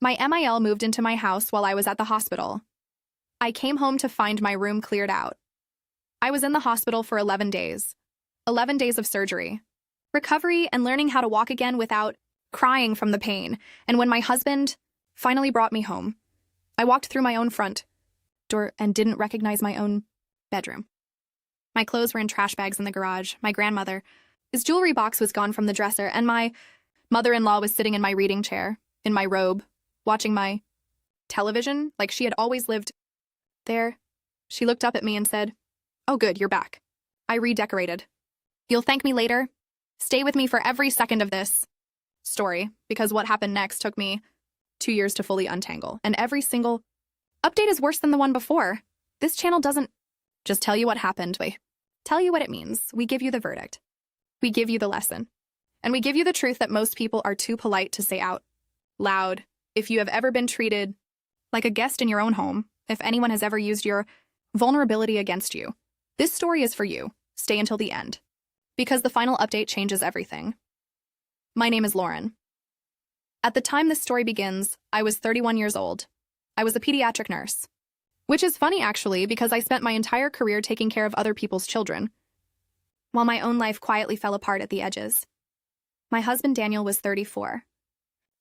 My MIL moved into my house while I was at the hospital. I came home to find my room cleared out. I was in the hospital for 11 days. 11 days of surgery, recovery, and learning how to walk again without crying from the pain. And when my husband finally brought me home, I walked through my own front door and didn't recognize my own bedroom. My clothes were in trash bags in the garage. My grandmother's jewelry box was gone from the dresser, and my mother-in-law was sitting in my reading chair, in my robe, watching my television like she had always lived there. She looked up at me and said, "Oh good, you're back. I redecorated. You'll thank me later. Stay with me for every second of this story, because what happened next took me 2 years to fully untangle, and every single update is worse than the one before. This channel doesn't just tell you what happened, we tell you what it means. We give you the verdict. We give you the lesson. And we give you the truth that most people are too polite to say out loud. If you have ever been treated like a guest in your own home, if anyone has ever used your vulnerability against you, this story is for you. Stay until the end, because the final update changes everything. My name is Lauren. At the time this story begins, I was 31 years old. I was a pediatric nurse, which is funny actually, because I spent my entire career taking care of other people's children, while my own life quietly fell apart at the edges. My husband Daniel was 34.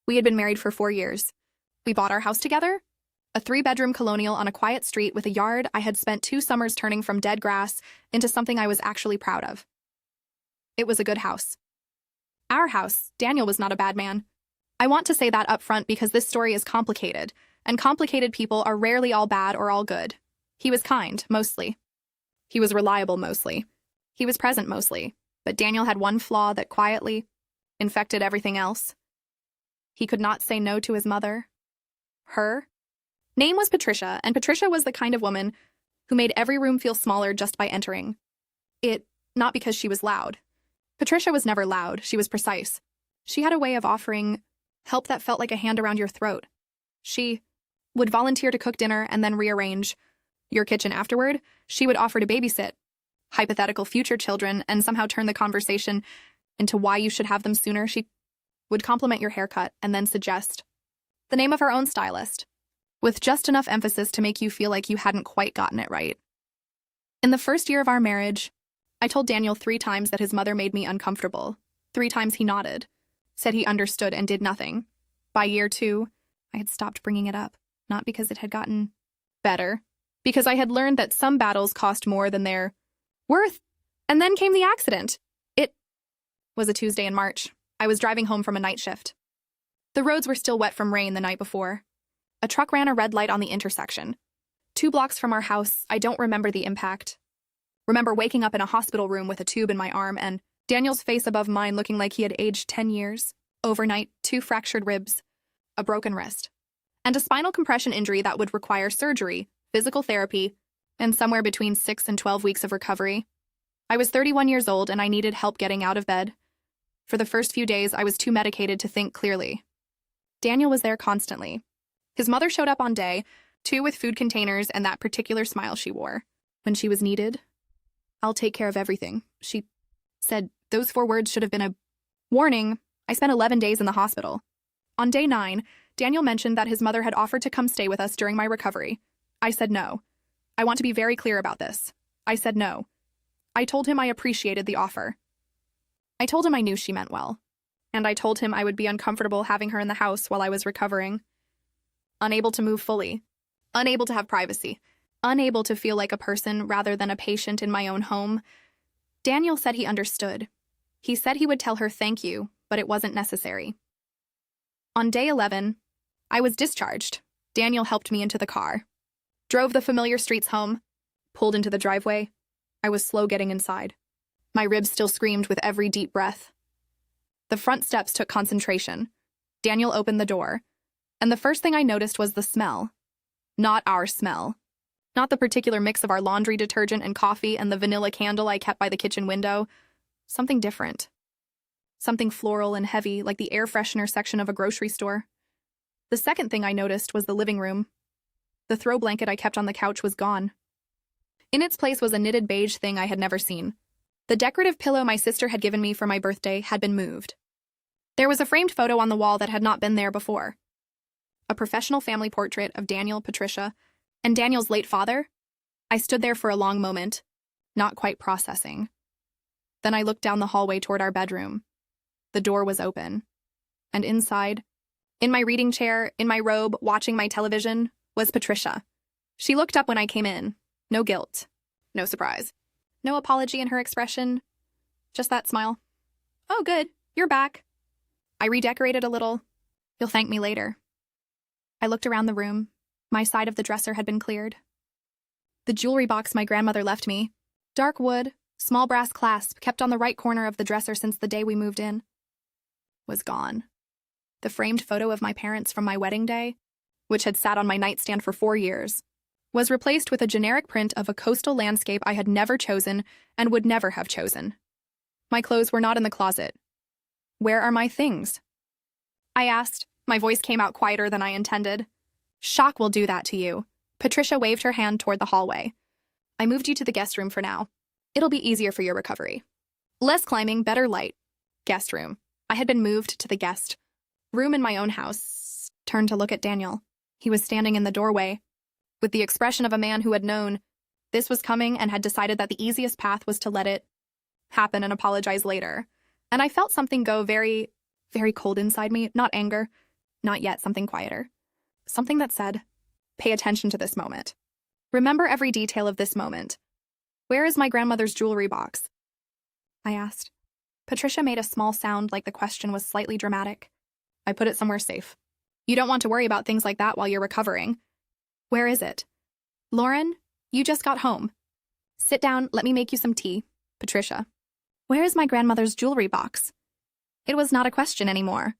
We had been married for 4 years. We bought our house together, a 3-bedroom colonial on a quiet street with a yard I had spent 2 summers turning from dead grass into something I was actually proud of. It was a good house. Our house. Daniel was not a bad man. I want to say that up front because this story is complicated, and complicated people are rarely all bad or all good. He was kind, mostly. He was reliable, mostly. He was present, mostly. But Daniel had one flaw that quietly infected everything else. He could not say no to his mother. Her name was Patricia, and Patricia was the kind of woman who made every room feel smaller just by entering it, not because she was loud. Patricia was never loud. She was precise. She had a way of offering help that felt like a hand around your throat. She would volunteer to cook dinner and then rearrange your kitchen afterward. She would offer to babysit hypothetical future children and somehow turn the conversation into why you should have them sooner. She would compliment your haircut and then suggest the name of her own stylist, with just enough emphasis to make you feel like you hadn't quite gotten it right. In the first year of our marriage, I told Daniel 3 times that his mother made me uncomfortable. 3 times he nodded, said he understood, and did nothing. By year 2, I had stopped bringing it up, not because it had gotten better, because I had learned that some battles cost more than their worth. And then came the accident. It was a Tuesday in March. I was driving home from a night shift. The roads were still wet from rain the night before. A truck ran a red light on the intersection. 2 blocks from our house. I don't remember the impact. Remember waking up in a hospital room with a tube in my arm and Daniel's face above mine looking like he had aged 10 years. Overnight, 2 fractured ribs, a broken wrist, and a spinal compression injury that would require surgery, physical therapy, and somewhere between 6 and 12 weeks of recovery. I was 31 years old and I needed help getting out of bed. For the first few days, I was too medicated to think clearly. Daniel was there constantly. His mother showed up on day 2 with food containers and that particular smile she wore. When she was needed, "I'll take care of everything," she said. Those 4 words should have been a warning. I spent 11 days in the hospital. On day 9, Daniel mentioned that his mother had offered to come stay with us during my recovery. I said no. I want to be very clear about this. I said no. I told him I appreciated the offer. I told him I knew she meant well. And I told him I would be uncomfortable having her in the house while I was recovering. Unable to move fully. Unable to have privacy. Unable to feel like a person rather than a patient in my own home. Daniel said he understood. He said he would tell her thank you, but it wasn't necessary. On day 11, I was discharged. Daniel helped me into the car. Drove the familiar streets home. Pulled into the driveway. I was slow getting inside. My ribs still screamed with every deep breath. The front steps took concentration. Daniel opened the door, and the first thing I noticed was the smell. Not our smell. Not the particular mix of our laundry detergent and coffee and the vanilla candle I kept by the kitchen window. Something different. Something floral and heavy, like the air freshener section of a grocery store. The second thing I noticed was the living room. The throw blanket I kept on the couch was gone. In its place was a knitted beige thing I had never seen. The decorative pillow my sister had given me for my birthday had been moved. There was a framed photo on the wall that had not been there before. a professional family portrait of Daniel, Patricia, and Daniel's late father. I stood there for a long moment, not quite processing. Then I looked down the hallway toward our bedroom. The door was open. And inside, in my reading chair, in my robe, watching my television, was Patricia. She looked up when I came in. No guilt. No surprise. No apology in her expression. Just that smile. Oh, good. You're back. I redecorated a little. You'll thank me later. I looked around the room. My side of the dresser had been cleared. The jewelry box my grandmother left me, dark wood, small brass clasp kept on the right corner of the dresser since the day we moved in, was gone. The framed photo of my parents from my wedding day, which had sat on my nightstand for 4 years, was replaced with a generic print of a coastal landscape I had never chosen and would never have chosen. My clothes were not in the closet. Where are my things? I asked. My voice came out quieter than I intended. Shock will do that to you. Patricia waved her hand toward the hallway. I moved you to the guest room for now. It'll be easier for your recovery. Less climbing, better light. Guest room. I had been moved to the guest room in my own house. Turned to look at Daniel. He was standing in the doorway, with the expression of a man who had known this was coming and had decided that the easiest path was to let it happen and apologize later. And I felt something go very, very cold inside me. Not anger. Not yet, something quieter. Something that said, pay attention to this moment. Remember every detail of this moment. Where is my grandmother's jewelry box? I asked. Patricia made a small sound like the question was slightly dramatic. I put it somewhere safe. You don't want to worry about things like that while you're recovering. Where is it? Lauren, you just got home. Sit down, let me make you some tea. Patricia. Where is my grandmother's jewelry box? It was not a question anymore.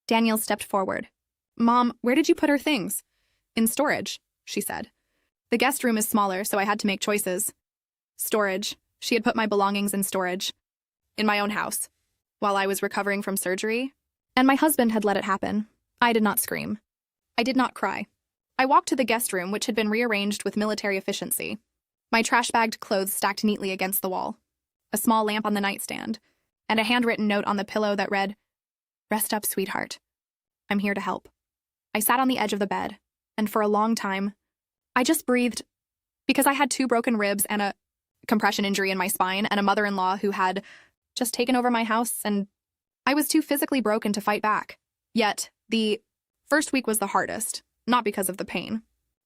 Daniel stepped forward. Mom, where did you put her things? In storage, she said. The guest room is smaller, so I had to make choices. Storage. She had put my belongings in storage. In my own house. While I was recovering from surgery. And my husband had let it happen. I did not scream. I did not cry. I walked to the guest room, which had been rearranged with military efficiency. My trash-bagged clothes stacked neatly against the wall. A small lamp on the nightstand. And a handwritten note on the pillow that read, Rest up, sweetheart. I'm here to help. I sat on the edge of the bed, and for a long time, I just breathed, because I had 2 broken ribs and a compression injury in my spine and a mother-in-law who had just taken over my house, and I was too physically broken to fight back. Yet, the first week was the hardest, not because of the pain,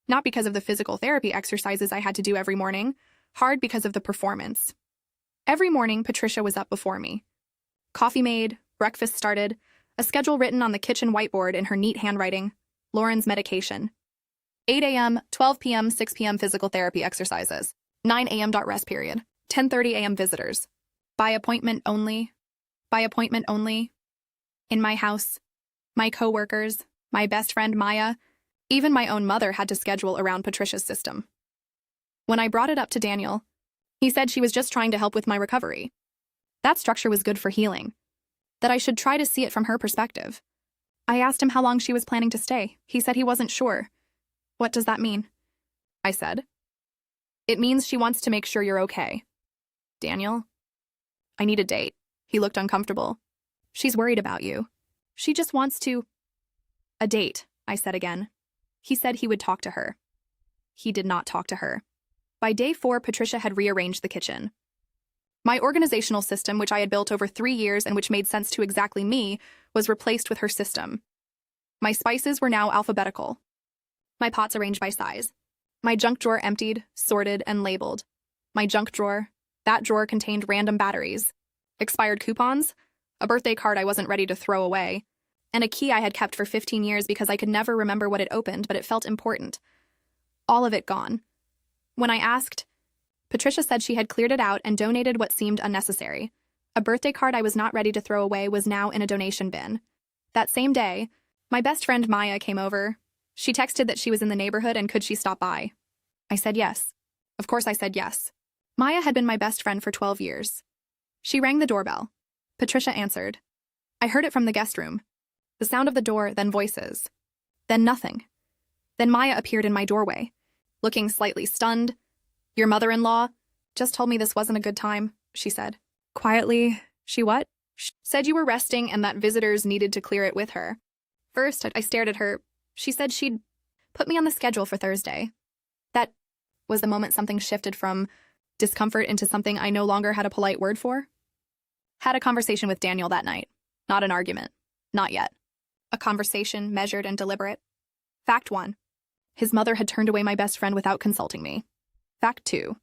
not because of the physical therapy exercises I had to do every morning, hard because of the performance. Every morning, Patricia was up before me. Coffee made, breakfast started, a schedule written on the kitchen whiteboard in her neat handwriting, Lauren's medication. 8 a.m., 12 p.m., 6 p.m. physical therapy exercises. 9 a.m. rest period. 10:30 a.m. visitors. By appointment only. By appointment only. In my house. My coworkers. My best friend Maya. Even my own mother had to schedule around Patricia's system. When I brought it up to Daniel, he said she was just trying to help with my recovery. That structure was good for healing. That I should try to see it from her perspective. I asked him how long she was planning to stay. He said he wasn't sure. What does that mean? I said. It means she wants to make sure you're okay. Daniel? I need a date. He looked uncomfortable. She's worried about you. She just wants to... A date, I said again. He said he would talk to her. He did not talk to her. By day 4, Patricia had rearranged the kitchen. My organizational system, which I had built over 3 years and which made sense to exactly me, was replaced with her system. My spices were now alphabetical. My pots arranged by size. My junk drawer emptied, sorted, and labeled. My junk drawer, that drawer contained random batteries, expired coupons, a birthday card I wasn't ready to throw away, and a key I had kept for 15 years because I could never remember what it opened, but it felt important. All of it gone. When I asked, Patricia said she had cleared it out and donated what seemed unnecessary. A birthday card I was not ready to throw away was now in a donation bin. That same day, my best friend Maya came over. She texted that she was in the neighborhood and could she stop by. I said yes. Of course I said yes. Maya had been my best friend for 12 years. She rang the doorbell. Patricia answered. I heard it from the guest room. The sound of the door, then voices. Then nothing. Then Maya appeared in my doorway, looking slightly stunned. Your mother-in-law just told me this wasn't a good time, she said. Quietly, she what? Said you were resting and that visitors needed to clear it with her. First, I stared at her. She said she'd put me on the schedule for Thursday. That was the moment something shifted from discomfort into something I no longer had a polite word for. Had a conversation with Daniel that night. Not an argument. Not yet. A conversation measured and deliberate. Fact 1. His mother had turned away my best friend without consulting me. Fact 2.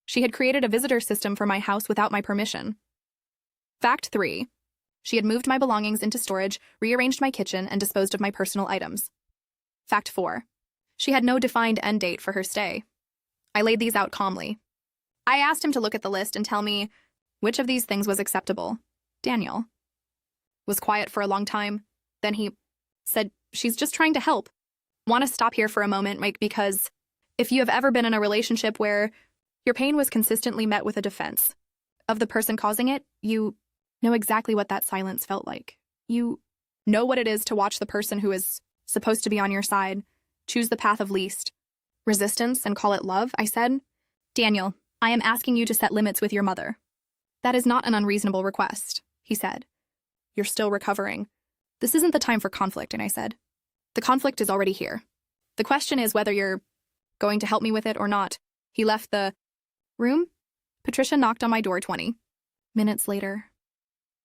She had created a visitor system for my house without my permission. Fact 3. She had moved my belongings into storage, rearranged my kitchen, and disposed of my personal items. Fact 4. She had no defined end date for her stay. I laid these out calmly. I asked him to look at the list and tell me which of these things was acceptable. Daniel was quiet for a long time. Then he said, "She's just trying to help. Want to stop here for a moment, Mike, because if you have ever been in a relationship where your pain was consistently met with a defense of the person causing it, you know exactly what that silence felt like. You know what it is to watch the person who is supposed to be on your side choose the path of least resistance and call it love," I said. "Daniel, I am asking you to set limits with your mother." "That is not an unreasonable request," he said. "You're still recovering. This isn't the time for conflict," and I said. "The conflict is already here. The question is whether you're going to help me with it or not." He left the room. Patricia knocked on my door 20 minutes later.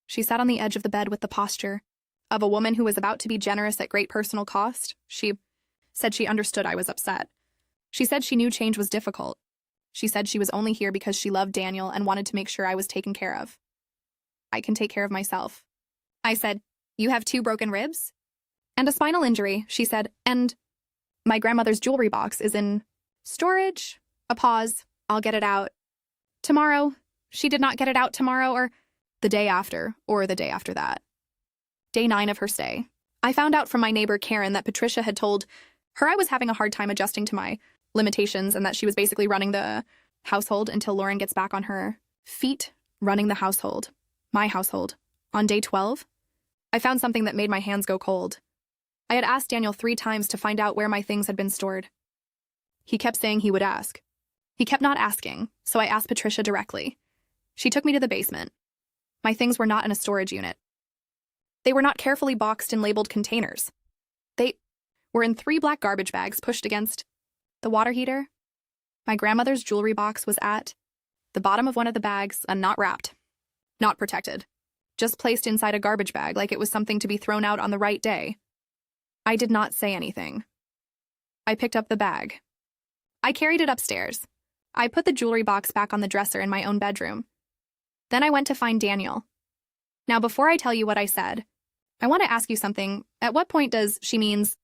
She sat on the edge of the bed with the posture of a woman who was about to be generous at great personal cost. She said she understood I was upset. She said she knew change was difficult. She said she was only here because she loved Daniel and wanted to make sure I was taken care of. "I can take care of myself." I said, "You have 2 broken ribs? And a spinal injury," she said, "and my grandmother's jewelry box is in storage." A pause. "I'll get it out tomorrow." She did not get it out tomorrow or the day after that. Day 9 of her stay. I found out from my neighbor Karen that Patricia had told her I was having a hard time adjusting to my limitations and that she was basically running the household until Lauren gets back on her feet. Running the household. My household. On day 12, I found something that made my hands go cold. I had asked Daniel 3 times to find out where my things had been stored. He kept saying he would ask. He kept not asking, so I asked Patricia directly. She took me to the basement. My things were not in a storage unit. They were not carefully boxed in labeled containers. They were in 3 black garbage bags pushed against the water heater. My grandmother's jewelry box was at the bottom of one of the bags and not wrapped, not protected, just placed inside a garbage bag like it was something to be thrown out on the right day. I did not say anything. I picked up the bag. I carried it upstairs. I put the jewelry box back on the dresser in my own bedroom. Then I went to find Daniel. Now, before I tell you what I said, I want to ask you something. At what point does she means,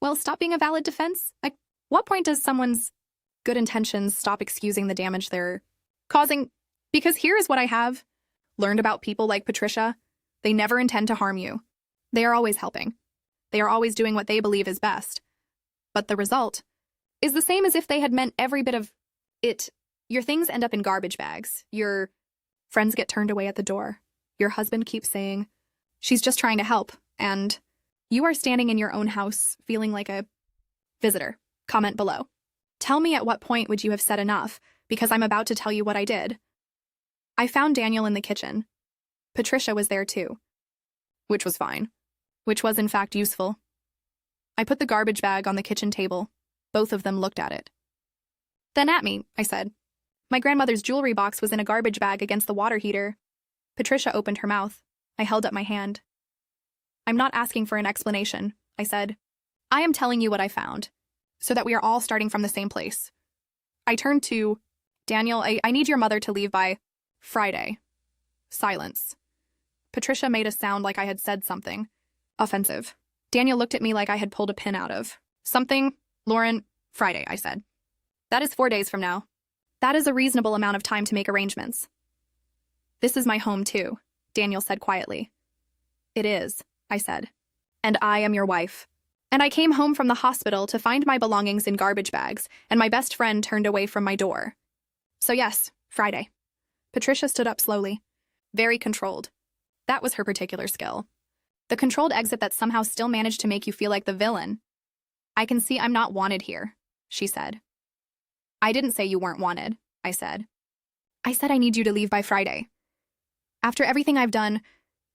well, stop being a valid defense? Like, what point does someone's good intentions stop excusing the damage they're causing? Because here is what I have learned about people like Patricia. They never intend to harm you. They are always helping. They are always doing what they believe is best. But the result is the same as if they had meant every bit of it. Your things end up in garbage bags. Your friends get turned away at the door. Your husband keeps saying, "She's just trying to help," and you are standing in your own house feeling like a visitor. Comment below. Tell me at what point would you have said enough, because I'm about to tell you what I did. I found Daniel in the kitchen. Patricia was there too. Which was fine. Which was in fact useful. I put the garbage bag on the kitchen table. Both of them looked at it. Then at me, I said. My grandmother's jewelry box was in a garbage bag against the water heater. Patricia opened her mouth. I held up my hand. I'm not asking for an explanation, I said. I am telling you what I found, so that we are all starting from the same place. I turned to Daniel. I need your mother to leave by Friday. Silence. Patricia made a sound like I had said something offensive. Daniel looked at me like I had pulled a pin out of something. Lauren, Friday, I said. That is 4 days from now. That is a reasonable amount of time to make arrangements. This is my home too, Daniel said quietly. It is, I said. And I am your wife. And I came home from the hospital to find my belongings in garbage bags, and my best friend turned away from my door. So yes, Friday. Patricia stood up slowly, very controlled. That was her particular skill. The controlled exit that somehow still managed to make you feel like the villain. I can see I'm not wanted here, she said. I didn't say you weren't wanted, I said. I said I need you to leave by Friday. After everything I've done,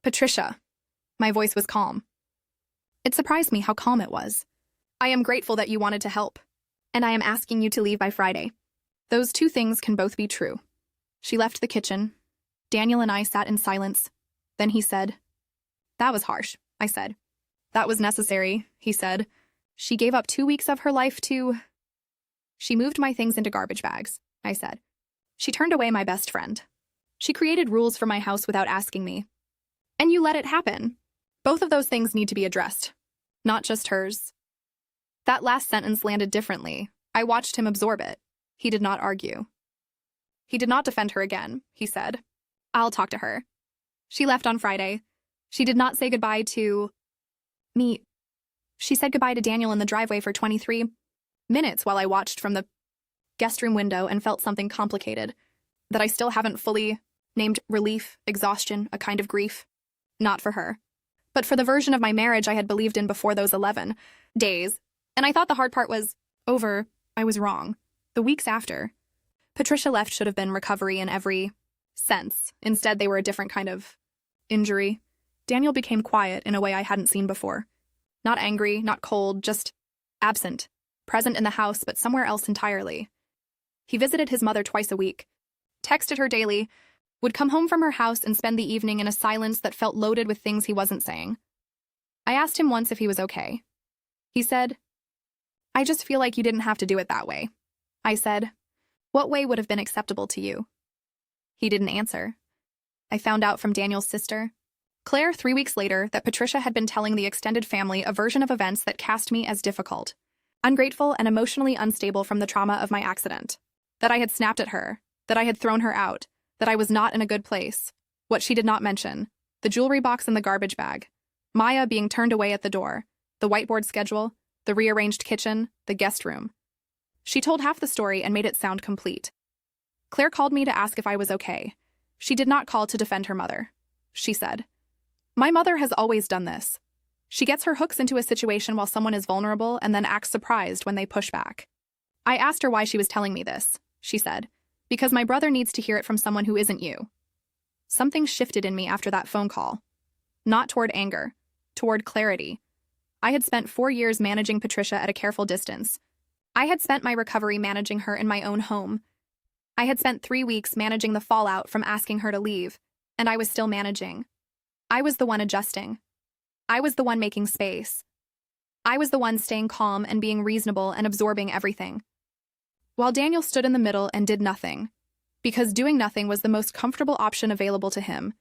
Patricia. My voice was calm. It surprised me how calm it was. I am grateful that you wanted to help, and I am asking you to leave by Friday. Those two things can both be true. She left the kitchen. Daniel and I sat in silence. Then he said, "That was harsh," I said. "That was necessary," he said. "She gave up 2 weeks of her life to—" "She moved my things into garbage bags," I said. "She turned away my best friend. She created rules for my house without asking me. And you let it happen. Both of those things need to be addressed, not just hers." That last sentence landed differently. I watched him absorb it. He did not argue. He did not defend her again, he said. "I'll talk to her." She left on Friday. She did not say goodbye to me. She said goodbye to Daniel in the driveway for 23 minutes while I watched from the guest room window and felt something complicated that I still haven't fully named: relief, exhaustion, a kind of grief. Not for her, but for the version of my marriage I had believed in before those 11 days. And I thought the hard part was over. I was wrong. The weeks after, Patricia left should have been recovery in every sense. Instead, they were a different kind of injury. Daniel became quiet in a way I hadn't seen before. Not angry, not cold, just absent. Present in the house, but somewhere else entirely. He visited his mother twice a week, texted her daily, would come home from her house and spend the evening in a silence that felt loaded with things he wasn't saying. I asked him once if he was okay. He said, "I just feel like you didn't have to do it that way." I said, "What way would have been acceptable to you?" He didn't answer. I found out from Daniel's sister, Claire, 3 weeks later, that Patricia had been telling the extended family a version of events that cast me as difficult, ungrateful, and emotionally unstable from the trauma of my accident. That I had snapped at her, that I had thrown her out, that I was not in a good place. What she did not mention: the jewelry box in the garbage bag, Maya being turned away at the door, the whiteboard schedule, the rearranged kitchen, the guest room. She told half the story and made it sound complete. Claire called me to ask if I was okay. She did not call to defend her mother. She said, "My mother has always done this. She gets her hooks into a situation while someone is vulnerable and then acts surprised when they push back." I asked her why she was telling me this. She said, "Because my brother needs to hear it from someone who isn't you." Something shifted in me after that phone call. Not toward anger, toward clarity. I had spent 4 years managing Patricia at a careful distance. I had spent my recovery managing her in my own home. I had spent 3 weeks managing the fallout from asking her to leave, and I was still managing. I was the one adjusting. I was the one making space. I was the one staying calm and being reasonable and absorbing everything. While Daniel stood in the middle and did nothing, because doing nothing was the most comfortable option available to him.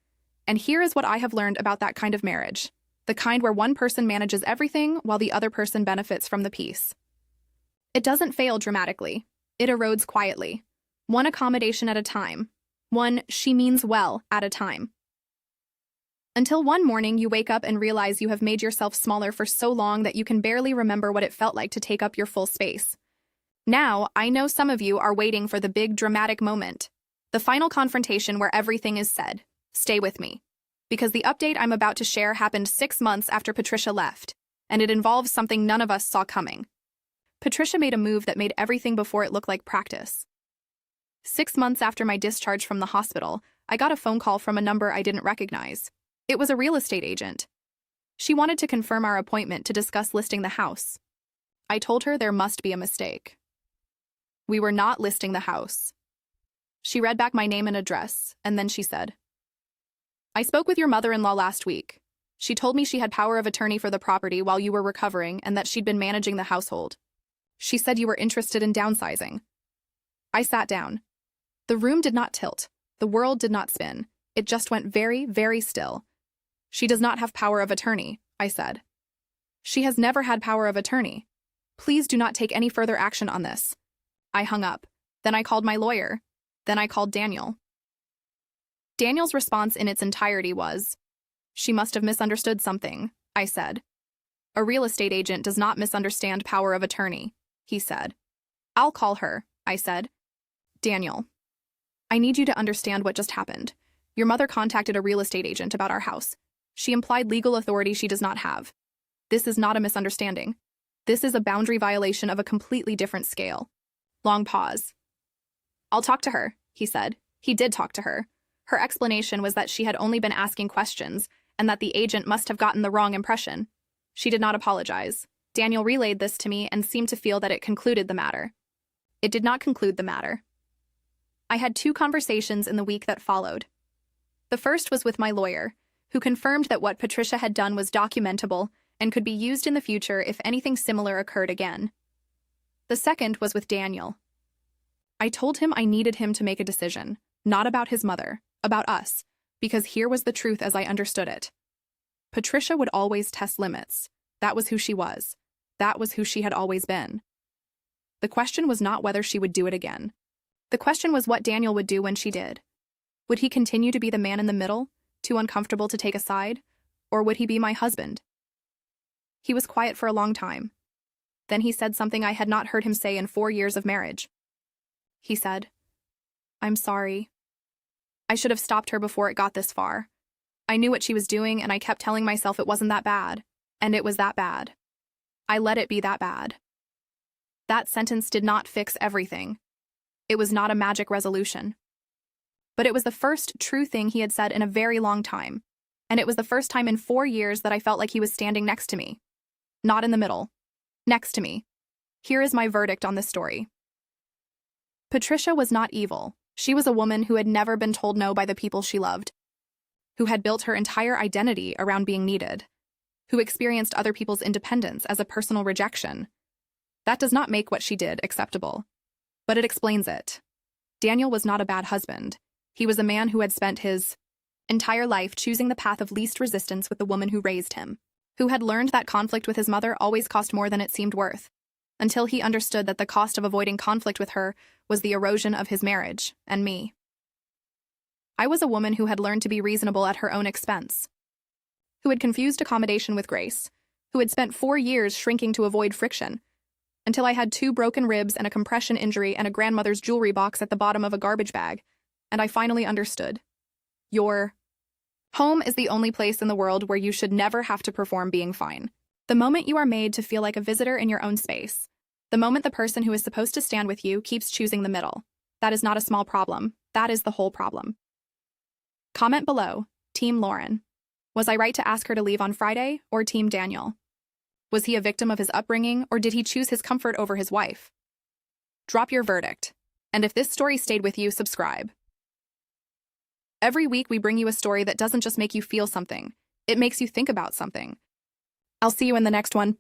And here is what I have learned about that kind of marriage. The kind where one person manages everything while the other person benefits from the peace. It doesn't fail dramatically. It erodes quietly. One accommodation at a time. One "she means well" at a time. Until one morning you wake up and realize you have made yourself smaller for so long that you can barely remember what it felt like to take up your full space. Now, I know some of you are waiting for the big dramatic moment. The final confrontation where everything is said. Stay with me. Because the update I'm about to share happened 6 months after Patricia left, and it involves something none of us saw coming. Patricia made a move that made everything before it look like practice. 6 months after my discharge from the hospital, I got a phone call from a number I didn't recognize. It was a real estate agent. She wanted to confirm our appointment to discuss listing the house. I told her there must be a mistake. We were not listing the house. She read back my name and address, and then she said, "I spoke with your mother-in-law last week. She told me she had power of attorney for the property while you were recovering and that she'd been managing the household. She said you were interested in downsizing." I sat down. The room did not tilt. The world did not spin. It just went very, very still. "She does not have power of attorney," I said. "She has never had power of attorney. Please do not take any further action on this." I hung up. Then I called my lawyer. Then I called Daniel. Daniel's response in its entirety was, "She must have misunderstood something," I said. "A real estate agent does not misunderstand power of attorney," he said. "I'll call her," I said. "Daniel, I need you to understand what just happened. Your mother contacted a real estate agent about our house. She implied legal authority she does not have. This is not a misunderstanding. This is a boundary violation of a completely different scale." Long pause. "I'll talk to her," he said. He did talk to her. Her explanation was that she had only been asking questions and that the agent must have gotten the wrong impression. She did not apologize. Daniel relayed this to me and seemed to feel that it concluded the matter. It did not conclude the matter. I had 2 conversations in the week that followed. The first was with my lawyer, who confirmed that what Patricia had done was documentable and could be used in the future if anything similar occurred again. The second was with Daniel. I told him I needed him to make a decision, not about his mother, about us, because here was the truth as I understood it. Patricia would always test limits. That was who she was. That was who she had always been. The question was not whether she would do it again. The question was what Daniel would do when she did. Would he continue to be the man in the middle, too uncomfortable to take a side, or would he be my husband? He was quiet for a long time. Then he said something I had not heard him say in 4 years of marriage. He said, "I'm sorry. I should have stopped her before it got this far. I knew what she was doing and I kept telling myself it wasn't that bad, and it was that bad. I let it be that bad." That sentence did not fix everything. It was not a magic resolution. But it was the first true thing he had said in a very long time, and it was the first time in 4 years that I felt like he was standing next to me. Not in the middle. Next to me. Here is my verdict on this story. Patricia was not evil. She was a woman who had never been told no by the people she loved, who had built her entire identity around being needed, who experienced other people's independence as a personal rejection. That does not make what she did acceptable, but it explains it. Daniel was not a bad husband. He was a man who had spent his entire life choosing the path of least resistance with the woman who raised him, who had learned that conflict with his mother always cost more than it seemed worth, until he understood that the cost of avoiding conflict with her was the erosion of his marriage and me. I was a woman who had learned to be reasonable at her own expense, who had confused accommodation with grace, who had spent 4 years shrinking to avoid friction, until I had 2 broken ribs and a compression injury and a grandmother's jewelry box at the bottom of a garbage bag, and I finally understood. Your home is the only place in the world where you should never have to perform being fine. The moment you are made to feel like a visitor in your own space, the moment the person who is supposed to stand with you keeps choosing the middle, that is not a small problem, that is the whole problem. Comment below, Team Lauren. Was I right to ask her to leave on Friday, or Team Daniel? Was he a victim of his upbringing, or did he choose his comfort over his wife? Drop your verdict. And if this story stayed with you, subscribe. Every week we bring you a story that doesn't just make you feel something, it makes you think about something. I'll see you in the next one.